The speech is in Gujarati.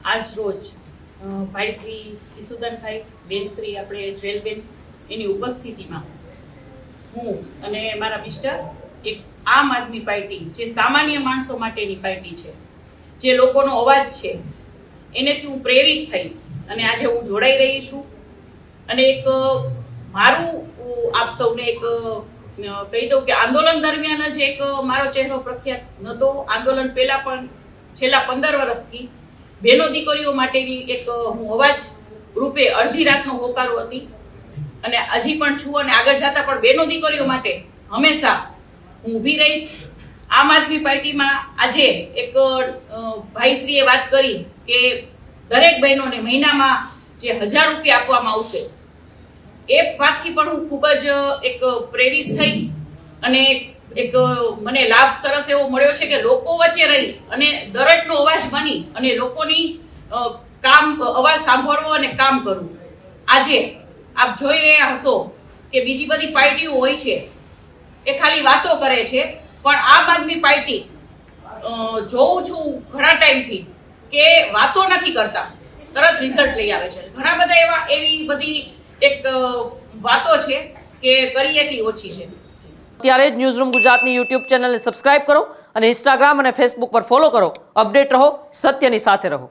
આજ રોજ ભાઈ શ્રી ઈસુદાનભાઈ બેન શ્રી આપણે જ્વેલબેન એની ઉપસ્થિતિમાં હું અને મારા મિસ્ટર એક આમ આદમી પાર્ટી જે સામાન્ય માણસો માટેની પાર્ટી છે, જે લોકોનો અવાજ છે, એનેથી હું પ્રેરિત થઈ અને આજે હું જોડાઈ રહી છું. અને એક મારું આપ સૌને એક કહી દઉં કે આંદોલન દરમિયાન જ એક મારો ચહેરો પ્રખ્યાત નહોતો. આંદોલન પહેલા પણ છેલ્લા 15 વર્ષથી બહેનો દીકરીઓ માટેની એક હું અવાજ રૂપે અડધી રાતનો હોકારો હતી અને હજી પણ છું અને આગળ જતા પણ બહેનો દીકરીઓ માટે હંમેશા હું ઊભી રહીશ. આમ આદમી પાર્ટીમાં આજે એક ભાઈશ્રીએ વાત કરી કે દરેક બહેનોને મહિનામાં જે 1000 રૂપિયા આપવામાં આવશે, એ વાતથી પણ હું ખૂબ જ એક પ્રેરિત થઈ અને એક મને લાભ સરસ એવો મળ્યો છે કે લોકો વચ્ચે રહી અને દરેકનો અવાજ બની અને લોકોની અવાજ સાંભળવો અને કામ કરવું. આજે આપ જોઈ રહ્યા હશો કે બીજી બધી પાર્ટીઓ હોય છે એ ખાલી વાતો કરે છે, પણ આમ આદમી પાર્ટી જોઉં છું ઘણા ટાઈમથી કે વાતો નથી કરતા, તરત રિઝલ્ટ લઈ આવે છે. ઘણા બધા એવી બધી એક વાતો છે કે કરી એટલી ઓછી છે. ત્યારે જ ન્યૂઝરૂમ ગુજરાતની યુટ્યુબ ચેનલને સબસ્ક્રાઇબ કરો અને ઇન્સ્ટાગ્રામ અને ફેસબુક પર ફોલો કરો. અપડેટ રહો, સત્યની સાથે રહો.